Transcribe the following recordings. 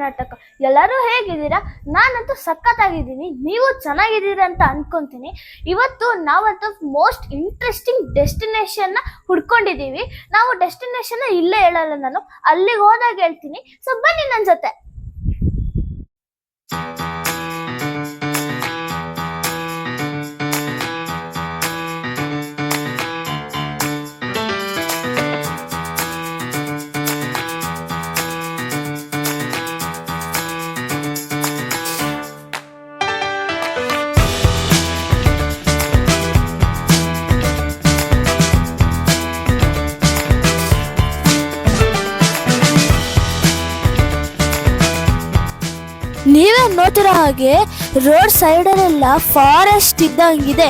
ಕರ್ನಾಟಕ. ಎಲ್ಲರೂ ಹೇಗಿದ್ದೀರಾ? ನಾನಂತೂ ಸಖತ್ತಾಗಿದ್ದೀನಿ. ನೀವು ಚೆನ್ನಾಗಿದ್ದೀರಾ ಅಂತ ಅನ್ಕೊಂತೀನಿ. ಇವತ್ತು ನಾವಂತೂ ಮೋಸ್ಟ್ ಇಂಟ್ರೆಸ್ಟಿಂಗ್ ಡೆಸ್ಟಿನೇಷನ್ನ ಹುಡ್ಕೊಂಡಿದ್ದೀವಿ. ನಾವು ಡೆಸ್ಟಿನೇಷನ್ ಇಲ್ಲೇ ಹೇಳಲ್ಲ, ನಾನು ಅಲ್ಲಿಗೆ ಹೋದಾಗ ಹೇಳ್ತೀನಿ. ಸೊ ಬನ್ನಿ ನನ್ನ ಜೊತೆ. ನೀವೇ ನೋಡ್ತಿರೋ ಹಾಗೆ ರೋಡ್ ಸೈಡಲ್ಲೆಲ್ಲ ಫಾರೆಸ್ಟ್ ಇದ್ದಂಗಿದೆ.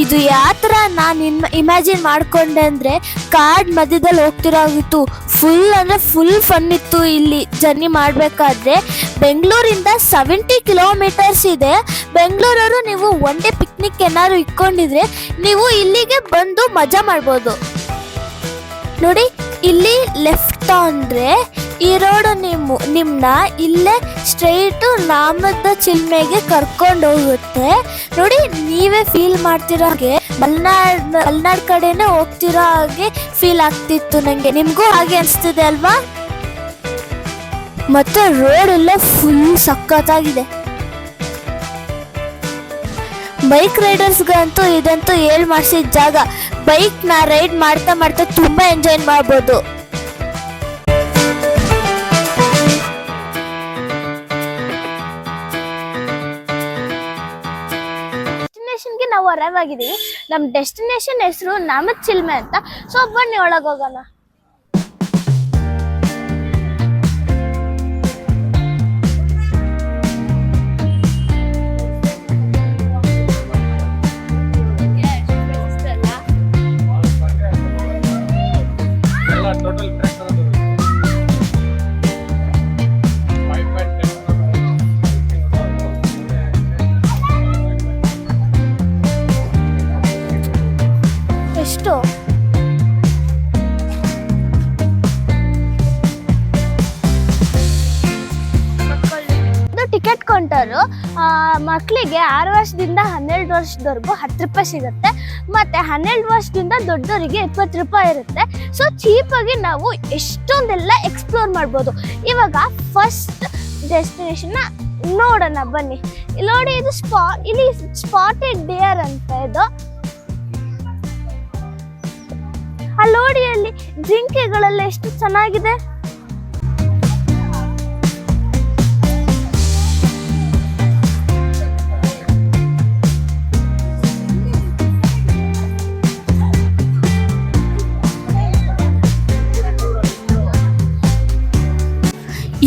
ಇದು ಯಾವ ಥರ ನಾನು ಇಮ್ಯಾಜಿನ್ ಮಾಡ್ಕೊಂಡೆ ಅಂದರೆ ಕಾಡ್ ಮಧ್ಯದಲ್ಲಿ ಹೋಗ್ತಿರೋಗಿತ್ತು. ಫುಲ್ ಅಂದರೆ ಫುಲ್ ಫನ್ ಇತ್ತು. ಇಲ್ಲಿ ಜರ್ನಿ ಮಾಡಬೇಕಾದ್ರೆ ಬೆಂಗಳೂರಿಂದ 70 ಕಿಲೋಮೀಟರ್ಸ್ ಇದೆ. ಬೆಂಗಳೂರವರು ನೀವು ಒನ್ ಡೇ ಪಿಕ್ನಿಕ್ ಏನಾದ್ರು ಇಟ್ಕೊಂಡಿದ್ರೆ ನೀವು ಇಲ್ಲಿಗೆ ಬಂದು ಮಜಾ ಮಾಡ್ಬೋದು. ನೋಡಿ, ಇಲ್ಲಿ ಲೆಫ್ಟ್ ಅಂದರೆ ಈ ರೋಡ್ ನಿಮ್ಮನ್ನ ಇಲ್ಲೇ ಸ್ಟ್ರೈಟು ನಾಮದ ಚಿಲ್ಮೆಗೆ ಕರ್ಕೊಂಡು ಹೋಗುತ್ತೆ. ನೋಡಿ, ನೀವೇ ಫೀಲ್ ಮಾಡ್ತಿರೋ ಹಾಗೆ ಮಲ್ನಾಡ್ ಕಡೆನೇ ಹೋಗ್ತಿರೋ ಹಾಗೆ ಫೀಲ್ ಆಗ್ತಿತ್ತು ನನಗೆ. ನಿಮಗೂ ಹಾಗೆ ಅನಿಸ್ತಿದೆ ಅಲ್ವಾ? ಮತ್ತೆ ರೋಡ್ ಎಲ್ಲ ಫುಲ್ ಸಖತ್ತಾಗಿದೆ. ಬೈಕ್ ರೈಡರ್ಸ್ಗಂತೂ ಇದಂತೂ ಮಾಡಿಸಿದ ಜಾಗ. ಬೈಕ್ನ ರೈಡ್ ಮಾಡ್ತಾ ಮಾಡ್ತಾ ತುಂಬ ಎಂಜಾಯ್ ಮಾಡ್ಬೋದು. ಡೆಸ್ಟಿನೇಷನ್ಗೆ ನಾವು ಅರೈವ್ ಆಗಿದ್ದೀವಿ. ನಮ್ಮ ಡೆಸ್ಟಿನೇಷನ್ ಹೆಸರು ನಾಮದ್ ಚಿಲ್ಮೆ ಅಂತ. ಸೊ ಬನ್ನಿ ಒಳಗೋಗೋಣ. ಎಷ್ಟು ಟಿಕೆಟ್ ಕೌಂಟರು ಮಕ್ಕಳಿಗೆ 6 ವರ್ಷದಿಂದ 12 ವರ್ಷದವರೆಗೂ 10 ರೂಪಾಯಿ ಸಿಗುತ್ತೆ. ಮತ್ತೆ 12 ವರ್ಷದಿಂದ ದೊಡ್ಡವರಿಗೆ 20 ರೂಪಾಯಿ ಇರುತ್ತೆ. ಸೊ ಚೀಪಾಗಿ ನಾವು ಎಷ್ಟೊಂದೆಲ್ಲ ಎಕ್ಸ್ಪ್ಲೋರ್ ಮಾಡ್ಬೋದು. ಇವಾಗ ಫಸ್ಟ್ ಡೆಸ್ಟಿನೇಷನ್ನ ನೋಡೋಣ ಬನ್ನಿ. ನೋಡಿ, ಇದು ಇಲ್ಲಿ ಸ್ಪಾಟೆಡ್ ಡಿಯರ್ ಅಂತ ಇದು. ಅಲ್ಲಿ ನೋಡಿ, ಅಲ್ಲಿ ಜಿಂಕೆಗಳೆಲ್ಲ ಎಷ್ಟು ಚೆನ್ನಾಗಿದೆ.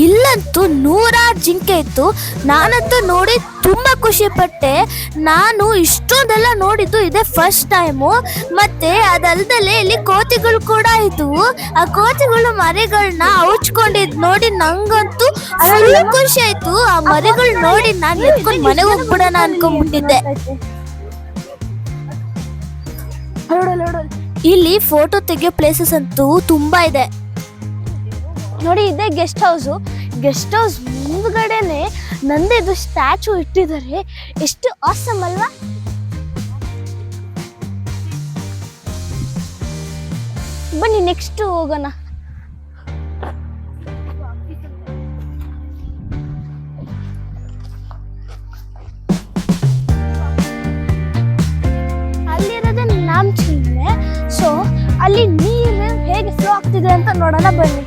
ಇಲ್ಲಂತೂ 100 ಜಿಂಕೆ ಇತ್ತು. ನಾನಂತೂ ನೋಡಿ ತುಂಬ ಖುಷಿ ಪಟ್ಟೆ. ನಾನು ಇಷ್ಟೊಂದೆಲ್ಲ ನೋಡಿದ್ದು ಇದೇ ಫಸ್ಟ್ ಟೈಮು. ಮತ್ತೆ ಅದಲ್ದಲೆ ಇಲ್ಲಿ ಕೋತಿಗಳು ಕೂಡ ಇದ್ವು. ಆ ಕೋತಿಗಳು ಮರಿಗಳನ್ನ ಹೌಚ್ಕೊಂಡಿದ್ ನೋಡಿ ನಂಗಂತೂ ಫುಲ್ ಖುಷಿ ಆಯ್ತು. ಆ ಮರಿಗಳು ನೋಡಿ ನಾನು ಎತ್ಕೊಂಡು ಮನೆಗೆ ಹೋಗ್ಬಿಡೋಣ ಅನ್ಕೊಂಡ್ಬಿಟ್ಟಿದ್ದೆ. ಇಲ್ಲಿ ಫೋಟೋ ತೆಗಿಯೋ ಪ್ಲೇಸಸ್ ಅಂತೂ ತುಂಬಾ ಇದೆ. ನೋಡಿ, ಇದೇ ಗೆಸ್ಟ್ ಹೌಸು. ಗೆಸ್ಟ್ ಹೌಸ್ ಮುಂದ್ಗಡೆನೆ ನಂದಿದು ಸ್ಟ್ಯಾಚು ಇಟ್ಟಿದ್ದಾರೆ. ಎಷ್ಟು ಆಸಮ್ ಅಲ್ವಾ? ಬನ್ನಿ ನೆಕ್ಸ್ಟ್ ಹೋಗೋಣ. ಅಲ್ಲಿರೋದೇ ನಾಮ್ ಚಿಲ್ಮೆ. ಸೊ ಅಲ್ಲಿ ನೀರು ಹೇಗೆ ಫ್ಲೋ ಆಗ್ತಿದೆ ಅಂತ ನೋಡೋಣ ಬನ್ನಿ.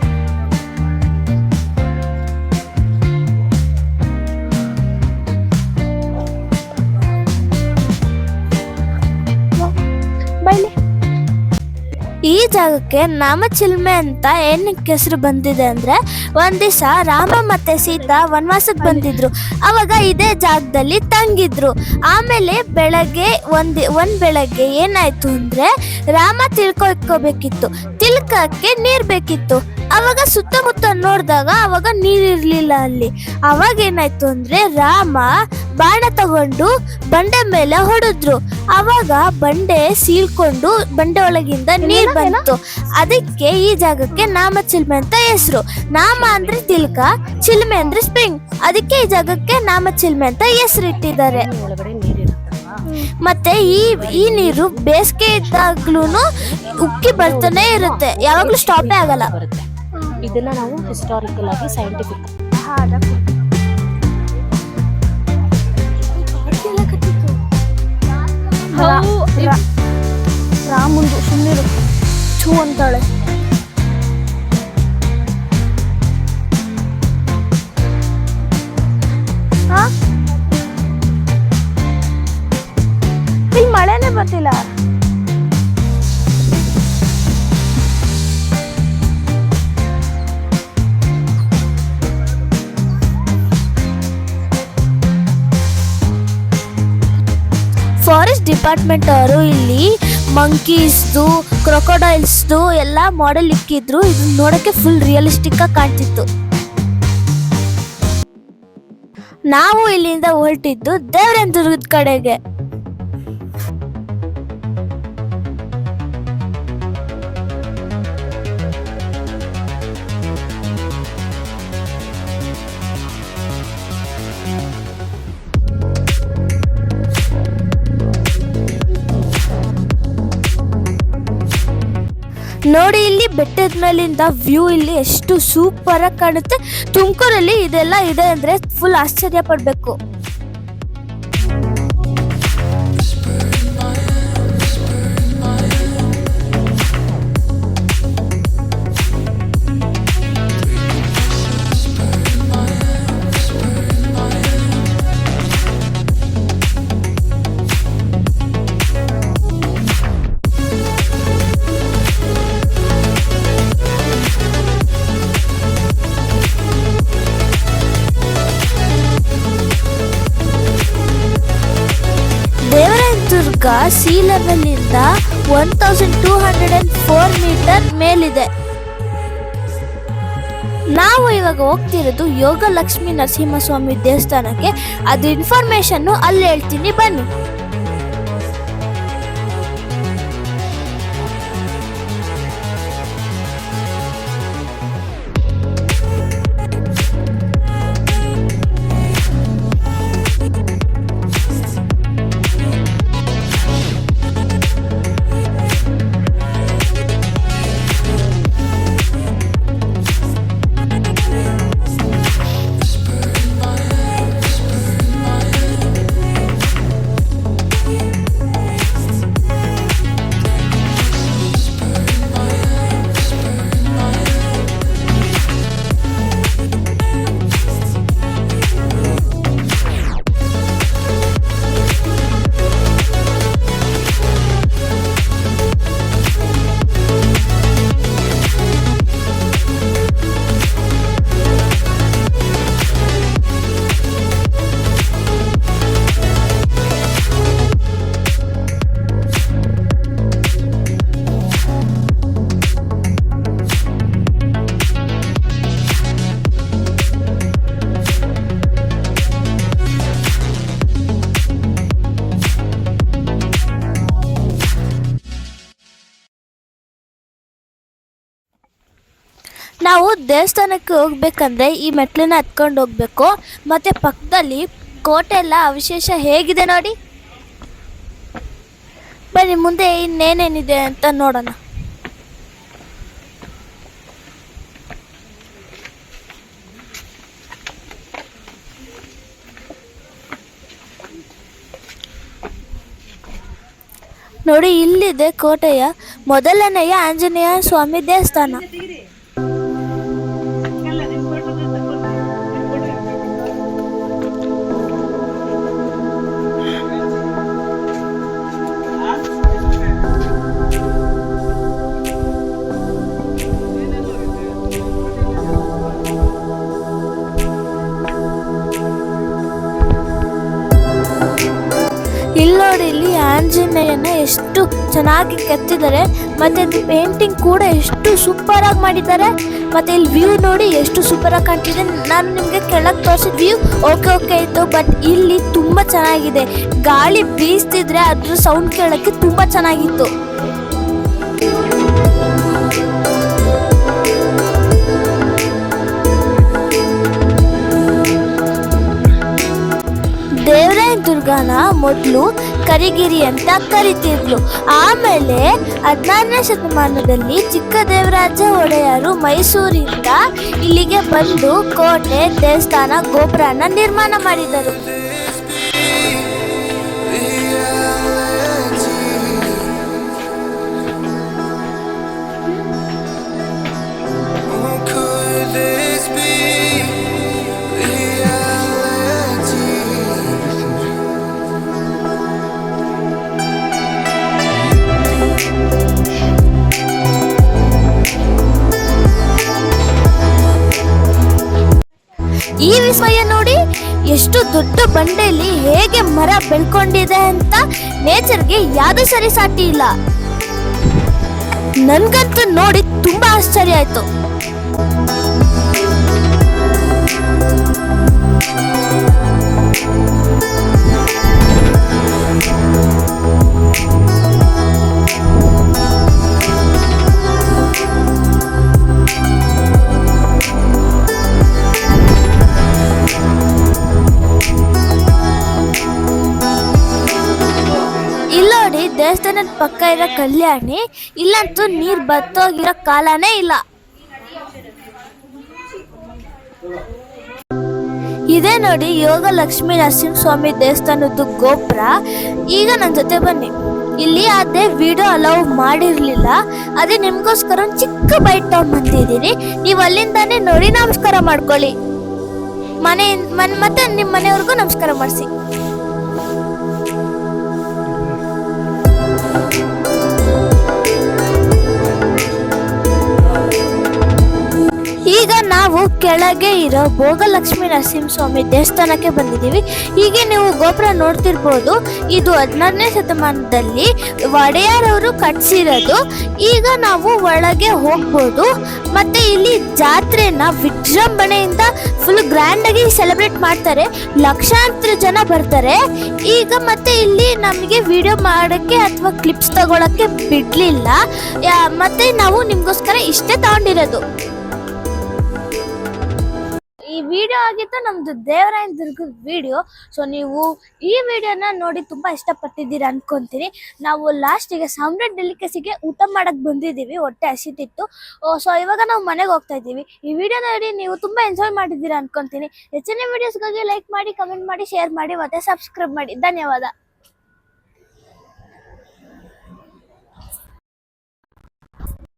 ಈ ಜಾಗಕ್ಕೆ ನಾಮಚಿಲ್ಮೆ ಅಂತ ಏನಕ್ಕೆ ಹೆಸರು ಬಂದಿದೆ ಅಂದರೆ, ಒಂದು ದಿವಸ ರಾಮ ಮತ್ತು ಸೀತಾ ವನವಾಸಕ್ಕೆ ಬಂದಿದ್ರು. ಆವಾಗ ಇದೇ ಜಾಗದಲ್ಲಿ ತಂಗಿದ್ರು. ಆಮೇಲೆ ಒಂದು ಬೆಳಗ್ಗೆ ಏನಾಯಿತು ಅಂದರೆ, ರಾಮ ತಿಳ್ಕೊಬೇಕಿತ್ತು. ತಿಳ್ಕಕ್ಕೆ ನೀರು ಬೇಕಿತ್ತು. ಆವಾಗ ಸುತ್ತಮುತ್ತ ನೋಡಿದಾಗ ಅವಾಗ ನೀರಿರಲಿಲ್ಲ ಅಲ್ಲಿ. ಅವಾಗ ಏನಾಯ್ತು ಅಂದರೆ, ರಾಮ ಬಾಣ ತಗೊಂಡು ಬಂಡೆ ಮೇಲೆ ಹೊಡೆದ್ರು. ಅವಾಗ ಬಂಡೆ ಸೀಳ್ಕೊಂಡು ಬಂಡೆ ಒಳಗಿಂದ ನೀರ್ ಬಂತು. ಅದಕ್ಕೆ ಈ ಜಾಗಕ್ಕೆ ನಾಮಚಿಲ್ಮೆ ಅಂತ ಹೆಸರು. ನಾಮ ಅಂದ್ರೆ ತಿಲಕ, ಚಿಲ್ಮೆ ಅಂದ್ರೆ ಸ್ಪ್ರಿಂಗ್. ಅದಕ್ಕೆ ಈ ಜಾಗಕ್ಕೆ ನಾಮಚಿಲ್ಮೆ ಅಂತ ಹೆಸರಿಟ್ಟಿದ್ದಾರೆ. ಮತ್ತೆ ಈ ನೀರು ಬೇಸಿಗೆ ಇದ್ದಾಗ್ಲೂ ಉಕ್ಕಿ ಬರ್ತಾನೆ ಇರುತ್ತೆ, ಯಾವಾಗ್ಲೂ ಸ್ಟಾಪೇ ಆಗಲ್ಲ. ಇದನ್ನ ನಾವು ಹಿಸ್ಟಾರಿಕಲ್ ಆಗಿ ಸೈಂಟಿಫಿಕ್ ರಾಮುಂದು ಸುಮ್ಮನೆ ಛೂ ಅಂತಾಳೆ. ಇಲ್ಲಿ ಮಳೆನೇ ಬರ್ತಿಲ್ಲ. ಫಾರೆಸ್ಟ್ ಡಿಪಾರ್ಟ್ಮೆಂಟ್ ಅವರು ಇಲ್ಲಿ ಮಂಕೀಸ್ದು, ಕ್ರೊಕೊಡೈಲ್ಸ್ದು ಎಲ್ಲ ಮಾಡೆಲ್ ಇಕ್ಕಿದ್ರು. ಇದು ನೋಡಕ್ಕೆ ಫುಲ್ ರಿಯಲಿಸ್ಟಿಕ್ ಆಗಿ ಕಾಣ್ತಿತ್ತು. ನಾವು ಇಲ್ಲಿಂದ ಹೊರಟಿದ್ದು ದೇವರಾಯನದುರ್ಗದ ಕಡೆಗೆ. ನೋಡಿ ಇಲ್ಲಿ ಬೆಟ್ಟದ ಮೇಲಿಂದ ವ್ಯೂ ಇಲ್ಲಿ ಎಷ್ಟು ಸೂಪರ್ ಆಗಿ ಕಾಣುತ್ತೆ. ತುಮಕೂರಲ್ಲಿ ಇದೆಲ್ಲ ಇದೆ ಅಂದ್ರೆ ಫುಲ್ ಆಶ್ಚರ್ಯ ಪಡ್ಬೇಕು. ದೇವರಾಯನದುರ್ಗ ಸಿ ಲೆವೆಲ್ ಇಂದ 1204 ಮೀಟರ್ ಮೇಲಿದೆ. ನಾವು ಇವಾಗ ಹೋಗ್ತಿರೋದು ಯೋಗ ಲಕ್ಷ್ಮೀ ನರಸಿಂಹಸ್ವಾಮಿ ದೇವಸ್ಥಾನಕ್ಕೆ. ಅದು ಇನ್ಫಾರ್ಮೇಶನ್ ಅಲ್ಲಿ ಹೇಳ್ತೀನಿ, ಬನ್ನಿ. ನಾವು ದೇವಸ್ಥಾನಕ್ಕೆ ಹೋಗ್ಬೇಕಂದ್ರೆ ಈ ಮೆಟ್ಲನ್ನ ಹತ್ಕೊಂಡು ಹೋಗ್ಬೇಕು. ಮತ್ತೆ ಪಕ್ಕದಲ್ಲಿ ಕೋಟೆ ಎಲ್ಲ ಅವಶೇಷ ಹೇಗಿದೆ ನೋಡಿ. ಬನ್ನಿ ಮುಂದೆ ಇನ್ನೇನೇನಿದೆ ಅಂತ ನೋಡೋಣ. ನೋಡಿ, ಇಲ್ಲಿದೆ ಕೋಟೆಯ ಮೊದಲನೆಯ ಆಂಜನೇಯ ಸ್ವಾಮಿ ದೇವಸ್ಥಾನ. ಇಲ್ಲಿ ನೋಡಿ, ಇಲ್ಲಿ ಆಂಜನೇಯನ ಎಷ್ಟು ಚೆನ್ನಾಗಿ ಕೆತ್ತಿದ್ದಾರೆ, ಮತ್ತೆ ಅದು ಪೇಂಟಿಂಗ್ ಕೂಡ ಎಷ್ಟು ಸೂಪರ್ ಆಗಿ ಮಾಡಿದ್ದಾರೆ. ಮತ್ತೆ ಇಲ್ಲಿ ವ್ಯೂ ನೋಡಿ ಎಷ್ಟು ಸೂಪರ್ ಆಗಿ ಕಾಣ್ತಿದೆ. ನಾನು ನಿಮಗೆ ಕೆಳಗೆ ತೋರಿಸಿದ ವ್ಯೂ ಓಕೆ ಇತ್ತು, ಬಟ್ ಇಲ್ಲಿ ತುಂಬಾ ಚೆನ್ನಾಗಿದೆ. ಗಾಳಿ ಬೀಸ್ತಿದ್ರೆ ಅದ್ರ ಸೌಂಡ್ ಕೇಳಕ್ಕೆ ತುಂಬಾ ಚೆನ್ನಾಗಿತ್ತು. ದೇವರಾಯ ದುರ್ಗನ ಮೊದಲು ಕರಿಗಿರಿ ಅಂತ ಕರಿತಿದ್ಲು. ಆಮೇಲೆ 16ನೇ ಶತಮಾನದಲ್ಲಿ ಚಿಕ್ಕ ದೇವರಾಜ ಒಡೆಯರು ಮೈಸೂರಿಂದ ಇಲ್ಲಿಗೆ ಬಂದು ಕೋಟೆ, ದೇವಸ್ಥಾನ, ಗೋಪುರನ ನಿರ್ಮಾಣ ಮಾಡಿದರು. ಈ ವಿಸ್ಮಯ ನೋಡಿ, ಎಷ್ಟು ದೊಡ್ಡ ಬಂಡೆಯಲ್ಲಿ ಹೇಗೆ ಮರ ಬೆಳ್ಕೊಂಡಿದೆ ಅಂತ ನೇಚರ್ಗೆ ಯಾವ್ದು ಸರಿ ಸಾಟಿ ಇಲ್ಲ. ನನ್ಗಂತೂ ನೋಡಿ ತುಂಬಾ ಆಶ್ಚರ್ಯ ಆಯ್ತು. ಇಲ್ಲೋಡಿ, ದೇವಸ್ಥಾನದ ಪಕ್ಕ ಇರೋ ಕಲ್ಯಾಣಿ, ಇಲ್ಲಂತೂ ನೀರ್ ಬತ್ತೋಗಿರೋ ಕಾಲನೇ ಇಲ್ಲ. ಇದೇ ನೋಡಿ ಯೋಗ ಲಕ್ಷ್ಮೀ ನರಸಿಂಹಸ್ವಾಮಿ ದೇವಸ್ಥಾನದ ಗೋಪುರ. ಈಗ ನನ್ನ ಜೊತೆ ಬನ್ನಿ. ಇಲ್ಲಿ ಅದೇ ವಿಡಿಯೋ ಅಲೌ ಮಾಡಿರ್ಲಿಲ್ಲ, ಅದೇ ನಿಮ್ಗೋಸ್ಕರ ಒಂದು ಚಿಕ್ಕ ಬೈಟ್ ತಗೊಂಡ್ ಬಂದಿದ್ದೀನಿ. ನೀವು ಅಲ್ಲಿಂದಾನೇ ನೋಡಿ ನಮಸ್ಕಾರ ಮಾಡ್ಕೊಳ್ಳಿ. ಮತ್ತೆ ನಿಮ್ಮ ಮನೆಯವ್ರಿಗೂ ನಮಸ್ಕಾರ ಮಾಡಿಸಿ. ಈಗ ನಾವು ಕೆಳಗೆ ಇರೋ ಭೋಗಲಕ್ಷ್ಮೀ ನರಸಿಂಹಸ್ವಾಮಿ ದೇವಸ್ಥಾನಕ್ಕೆ ಬಂದಿದ್ದೀವಿ. ಹೀಗೆ ನೀವು ಗೋಪುರ ನೋಡ್ತಿರ್ಬೋದು. ಇದು 16ನೇ ಶತಮಾನದಲ್ಲಿ ಒಡೆಯರವರು ಕಟ್ಸಿರೋದು. ಈಗ ನಾವು ಒಳಗೆ ಹೋಗ್ಬೋದು. ಮತ್ತೆ ಇಲ್ಲಿ ಜಾತ್ರೆನ ವಿಜೃಂಭಣೆಯಿಂದ ಫುಲ್ ಗ್ರ್ಯಾಂಡ್ ಆಗಿ ಸೆಲೆಬ್ರೇಟ್ ಮಾಡ್ತಾರೆ. ಲಕ್ಷಾಂತರ ಜನ ಬರ್ತಾರೆ. ಈಗ ಮತ್ತೆ ಇಲ್ಲಿ ನಮಗೆ ವಿಡಿಯೋ ಮಾಡೋಕ್ಕೆ ಅಥವಾ ಕ್ಲಿಪ್ಸ್ ತಗೊಳಕ್ಕೆ ಬಿಡ್ಲಿಲ್ಲ. ಮತ್ತೆ ನಾವು ನಿಮ್ಗೋಸ್ಕರ ಇಷ್ಟೇ ತಗೊಂಡಿರೋದು. ಈ ವಿಡಿಯೋ ಆಗಿತ್ತು ನಮ್ದು ದೇವರಾಯ ದುರ್ಗದ ವಿಡಿಯೋ. ಸೊ ನೀವು ಈ ವಿಡಿಯೋನ ನೋಡಿ ತುಂಬಾ ಇಷ್ಟಪಟ್ಟಿದ್ದೀರಾ ಅನ್ಕೊಂತೀನಿ. ನಾವು ಲಾಸ್ಟಿಗೆ ಸಾಮ್ರಾಟ್ ಡೆಲಿಕಸಿಗೆ ಊಟ ಮಾಡಕ್ ಬಂದಿದ್ದೀವಿ, ಹೊಟ್ಟೆ ಹಸಿತಿತ್ತು. ಸೊ ಇವಾಗ ನಾವು ಮನೆಗೆ ಹೋಗ್ತಾ ಇದ್ದೀವಿ. ಈ ವಿಡಿಯೋ ನೋಡಿ ನೀವು ತುಂಬಾ ಎಂಜಾಯ್ ಮಾಡಿದ್ದೀರಾ ಅನ್ಕೊಂತೀನಿ. ಹೆಚ್ಚಿನ ವಿಡಿಯೋಸ್ಗಾಗಿ ಲೈಕ್ ಮಾಡಿ, ಕಮೆಂಟ್ ಮಾಡಿ, ಶೇರ್ ಮಾಡಿ, ಮತ್ತೆ ಸಬ್ಸ್ಕ್ರೈಬ್ ಮಾಡಿ. ಧನ್ಯವಾದ.